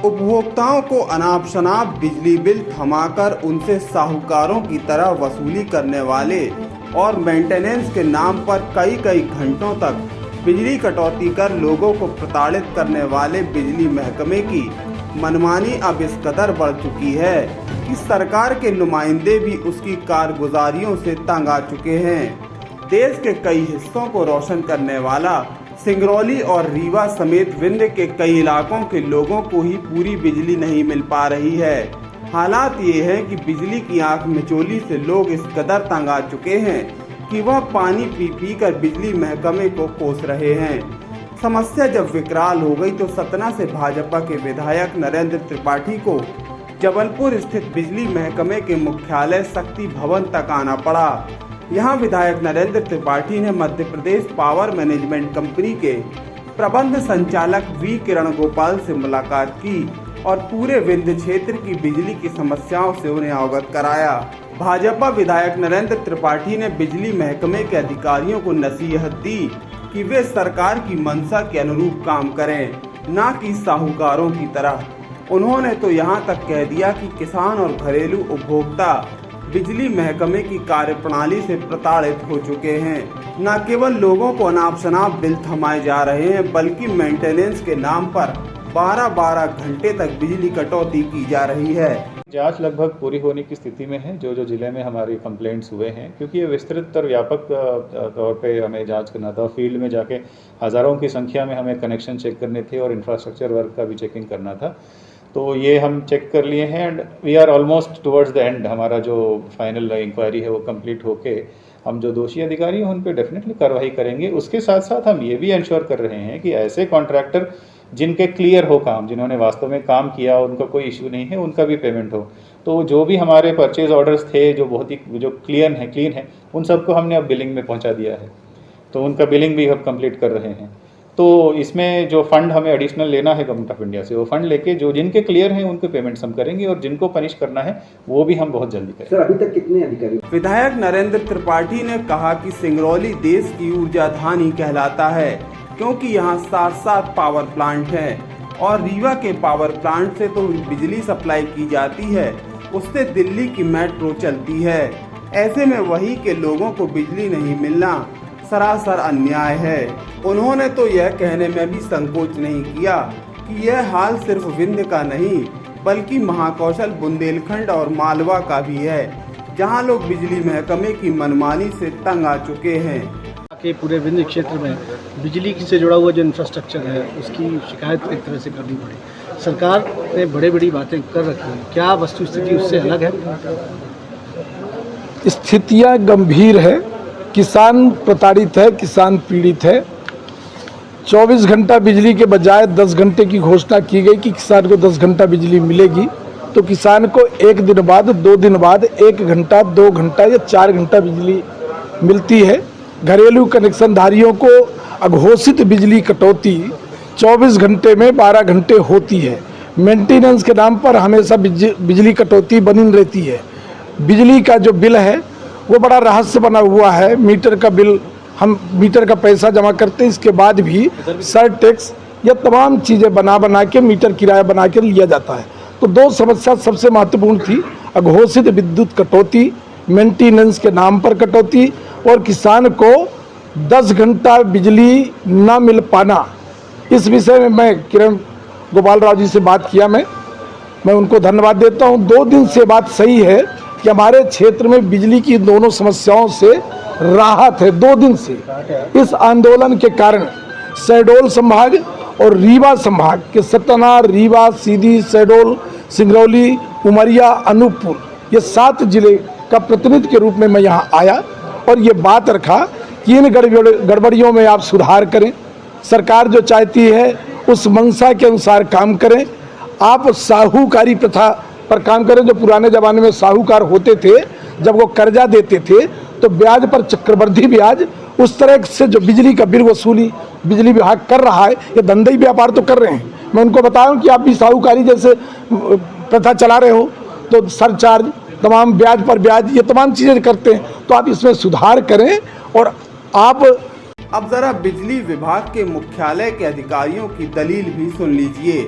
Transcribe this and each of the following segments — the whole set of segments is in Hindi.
उपभोक्ताओं को अनाप शनाप बिजली बिल थमाकर उनसे साहूकारों की तरह वसूली करने वाले और मेंटेनेंस के नाम पर कई घंटों तक बिजली कटौती कर लोगों को प्रताड़ित करने वाले बिजली महकमे की मनमानी अब इस कदर बढ़ चुकी है कि सरकार के नुमाइंदे भी उसकी कारगुजारियों से तंग आ चुके हैं। देश के कई हिस्सों को रोशन करने वाला सिंगरौली और रीवा समेत विंध्य के कई इलाकों के लोगों को ही पूरी बिजली नहीं मिल पा रही है। हालात ये है कि बिजली की आंख मिचोली से लोग इस कदर तंग आ चुके हैं कि वह पानी पी कर बिजली महकमे को कोस रहे हैं। समस्या जब विकराल हो गई तो सतना से भाजपा के विधायक नरेंद्र त्रिपाठी को जबलपुर स्थित बिजली महकमे के मुख्यालय शक्ति भवन तक आना पड़ा। यहाँ विधायक नरेंद्र त्रिपाठी ने Madhya Pradesh power management company के प्रबंध संचालक वी किरण गोपाल से मुलाकात की और पूरे विंध्य क्षेत्र की बिजली की समस्याओं से उन्हें अवगत कराया। भाजपा विधायक नरेंद्र त्रिपाठी ने बिजली महकमे के अधिकारियों को नसीहत दी कि वे सरकार की मंशा के अनुरूप काम करें, न कि साहूकारों की तरह। उन्होंने तो यहाँ तक कह दिया कि किसान और घरेलू उपभोक्ता बिजली महकमे की कार्यप्रणाली से प्रताड़ित हो चुके हैं। न केवल लोगों को अनाप शनाप बिल थमाए जा रहे हैं, बल्कि मेंटेनेंस के नाम पर 12-12 घंटे तक बिजली कटौती की जा रही है। जांच लगभग पूरी होने की स्थिति में है। जो जिले में हमारे कंप्लेंट्स हुए हैं, क्योंकि ये विस्तृत और व्यापक तौर पे हमें जांच करना था। फील्ड में जाके हज़ारों की संख्या में हमें कनेक्शन चेक करने थे और इंफ्रास्ट्रक्चर वर्क का भी चेकिंग करना था। तो ये हम चेक कर लिए हैं and we are almost towards the end. हमारा जो फाइनल इंक्वायरी है वो कंप्लीट होके हम जो दोषी अधिकारी हैं उन पे डेफिनेटली कार्रवाई करेंगे। उसके साथ साथ हम ये भी इंश्योर कर रहे हैं कि ऐसे कॉन्ट्रैक्टर जिनके क्लियर हो काम, जिन्होंने वास्तव में काम किया, उनका कोई इशू नहीं है, उनका भी पेमेंट हो। तो जो भी हमारे परचेज ऑर्डर्स थे जो बहुत ही जो क्लीन है उन सबको हमने अब बिलिंग में पहुँचा दिया है। तो उनका बिलिंग भी अब कंप्लीट कर रहे हैं। तो इसमें जो फंड हमें एडिशनल लेना है गवर्नमेंट ऑफ इंडिया से, वो फंड लेके जो जिनके क्लियर हैं उनके पेमेंट्स हम करेंगे और जिनको पनिश करना है वो भी हम बहुत जल्दी करेंगे। सर, अभी तक कितने अधिकारी? विधायक नरेंद्र त्रिपाठी ने कहा कि सिंगरौली देश की ऊर्जा धानी कहलाता है, क्योंकि यहाँ 7 पावर प्लांट हैं और रीवा के पावर प्लांट से तो बिजली सप्लाई की जाती है, उससे दिल्ली की मेट्रो चलती है। ऐसे में वही के लोगों को बिजली नहीं मिलना सरासर अन्याय है। उन्होंने तो यह कहने में भी संकोच नहीं किया कि यह हाल सिर्फ विंध्य का नहीं बल्कि महाकौशल, बुंदेलखंड और मालवा का भी है, जहां लोग बिजली महकमे की मनमानी से तंग आ चुके हैं। के पूरे विंध्य क्षेत्र में बिजली से जुड़ा हुआ जो इंफ्रास्ट्रक्चर है उसकी शिकायत एक तरह से करनी पड़ी। सरकार ने बड़ी बातें कर रखी हैं, क्या वस्तुस्थिति उससे अलग है? स्थितियाँ गंभीर है, किसान प्रताड़ित है, किसान पीड़ित है। 24 घंटा बिजली के बजाय 10 घंटे की घोषणा की गई कि किसान को 10 घंटा बिजली मिलेगी, तो किसान को 1 दिन बाद, 2 दिन बाद 1 घंटा, 2 घंटा या 4 घंटा बिजली मिलती है। घरेलू कनेक्शनधारियों को अघोषित बिजली कटौती 24 घंटे में 12 घंटे होती है। मेंटेनेंस के नाम पर हमेशा बिजली कटौती बनी रहती है। बिजली का जो बिल है वो बड़ा रहस्य बना हुआ है। मीटर का बिल, हम मीटर का पैसा जमा करते हैं, इसके बाद भी सर टैक्स या तमाम चीज़ें बना के मीटर किराया बना के लिया जाता है। तो 2 समस्या सबसे महत्वपूर्ण थी, अघोषित विद्युत कटौती, मेंटेनेंस के नाम पर कटौती और किसान को 10 घंटा बिजली ना मिल पाना। इस विषय में मैं किरण गोपाल राव जी से बात किया, मैं उनको धन्यवाद देता हूँ। 2 दिन से बात सही है कि हमारे क्षेत्र में बिजली की दोनों समस्याओं से राहत है। 2 दिन से इस आंदोलन के कारण शहडोल संभाग और रीवा संभाग के सतना, रीवा, सीधी, शहडोल, सिंगरौली, उमरिया, अनूपपुर, ये 7 जिले का प्रतिनिधि के रूप में मैं यहाँ आया और ये बात रखा कि इन गड़बड़ियों में आप सुधार करें। सरकार जो चाहती है उस मंशा के अनुसार काम करें। आप साहूकारी प्रथा पर काम करें। जो पुराने ज़माने में साहूकार होते थे, जब वो कर्जा देते थे तो ब्याज पर चक्रवृद्धि ब्याज, उस तरह से जो बिजली का बिल वसूली बिजली विभाग कर रहा है, ये धंधई व्यापार तो कर रहे हैं। मैं उनको बताऊं कि आप भी साहूकारी जैसे प्रथा चला रहे हो, तो सरचार्ज, तमाम ब्याज पर ब्याज, ये तमाम चीज़ें करते हैं, तो आप इसमें सुधार करें। और आप अब जरा बिजली विभाग के मुख्यालय के अधिकारियों की दलील भी सुन लीजिए।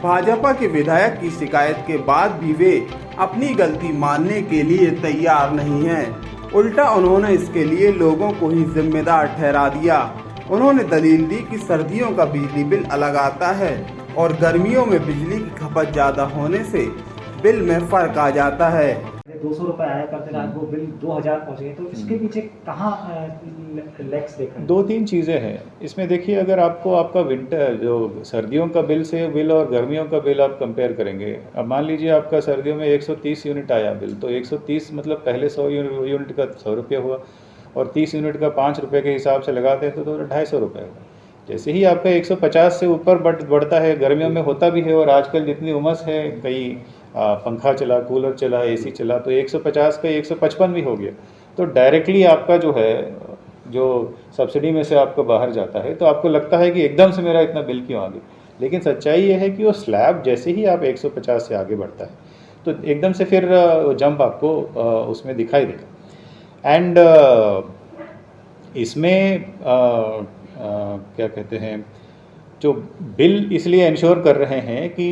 भाजपा के विधायक की शिकायत के बाद भी वे अपनी गलती मानने के लिए तैयार नहीं हैं। उल्टा उन्होंने इसके लिए लोगों को ही जिम्मेदार ठहरा दिया। उन्होंने दलील दी कि सर्दियों का बिजली बिल अलग आता है और गर्मियों में बिजली की खपत ज़्यादा होने से बिल में फ़र्क आ जाता है। 200 रुपये आया करते थे, आज वो बिल 2000 पहुँच गए, तो इसके पीछे कहाँ लैक्स देख रहे हैं? 2-3 चीज़ें हैं इसमें। देखिए, अगर आपको आपका विंटर जो सर्दियों का बिल और गर्मियों का बिल आप कंपेयर करेंगे, अब मान लीजिए आपका सर्दियों में 130 यूनिट आया बिल, तो 130 मतलब पहले 100 यूनिट का 100 रुपये हुआ, और 30 यूनिट का 5 रुपये के हिसाब से लगाते हैं तो 250 रुपये हुआ। जैसे ही आपका 150 से ऊपर बढ़ता है, गर्मियों में होता भी है, और आजकल जितनी उमस है, कई पंखा चला, कूलर चला, एसी चला, तो 150 का 155 भी हो गया, तो डायरेक्टली आपका जो है जो सब्सिडी में से आपको बाहर जाता है, तो आपको लगता है कि एकदम से मेरा इतना बिल क्यों आ गया। लेकिन सच्चाई ये है कि वो स्लैब जैसे ही आप 150 से आगे बढ़ता है तो एकदम से फिर जंप आपको उसमें दिखाई देगा। एंड इसमें क्या कहते हैं, जो बिल इसलिए इंश्योर कर रहे हैं कि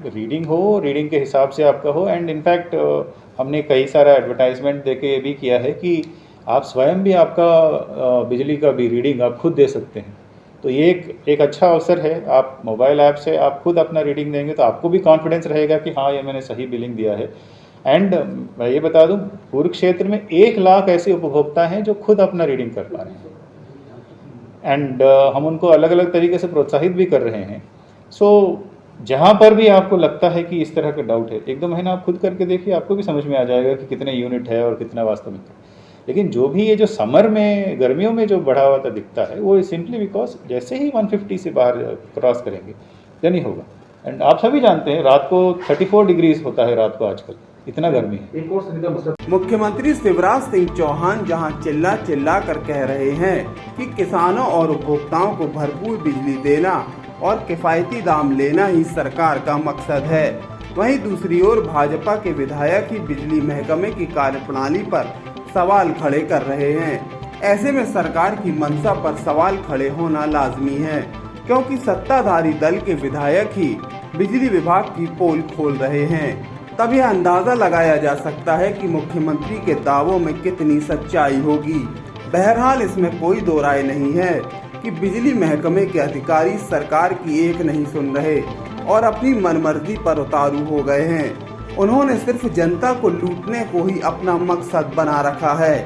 रीडिंग हो, रीडिंग के हिसाब से आपका हो। एंड इनफैक्ट हमने कई सारा एडवर्टाइजमेंट देके ये भी किया है कि आप स्वयं भी आपका बिजली का भी रीडिंग आप खुद दे सकते हैं। तो ये एक अच्छा अवसर है। आप मोबाइल ऐप से आप खुद अपना रीडिंग देंगे तो आपको भी कॉन्फिडेंस रहेगा कि हाँ, ये मैंने सही बिलिंग दिया है। एंड मैं ये बता दूं, कुरुक्षेत्र में 1 लाख ऐसे उपभोक्ता हैं जो खुद अपना रीडिंग कर पा रहे हैं। एंड हम उनको अलग अलग तरीके से प्रोत्साहित भी कर रहे हैं। सो जहाँ पर भी आपको लगता है कि इस तरह का डाउट है, 1-2 महीना आप खुद करके देखिए, आपको भी समझ में आ जाएगा कि कितने यूनिट है और कितना वास्तविक है। लेकिन जो भी ये जो समर में, गर्मियों में जो बढ़ा हुआ दिखता है, वो सिंपली बिकॉज जैसे ही 150 से बाहर क्रॉस करेंगे या नहीं होगा। एंड आप सभी जानते हैं रात को 34 डिग्रीज होता है रात को, आजकल इतना गर्मी है। मुख्यमंत्री शिवराज सिंह चौहान जहां चिल्ला चिल्ला कर कह रहे हैं कि किसानों और उपभोक्ताओं को भरपूर बिजली देना और किफायती दाम लेना ही सरकार का मकसद है, वहीं दूसरी ओर भाजपा के विधायक ही बिजली महकमे की कार्यप्रणाली पर सवाल खड़े कर रहे हैं। ऐसे में सरकार की मंशा पर सवाल खड़े होना लाजमी है, क्योंकि सत्ताधारी दल के विधायक ही बिजली विभाग की पोल खोल रहे हैं। तब यह अंदाजा लगाया जा सकता है कि मुख्यमंत्री के दावों में कितनी सच्चाई होगी। बहरहाल इसमें कोई दो राय नहीं है कि बिजली महकमे के अधिकारी सरकार की एक नहीं सुन रहे और अपनी मनमर्जी पर उतारू हो गए हैं। उन्होंने सिर्फ जनता को लूटने को ही अपना मकसद बना रखा है।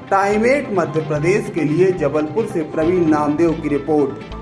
टाइम 8 मध्य प्रदेश के लिए जबलपुर से प्रवीण नामदेव की रिपोर्ट।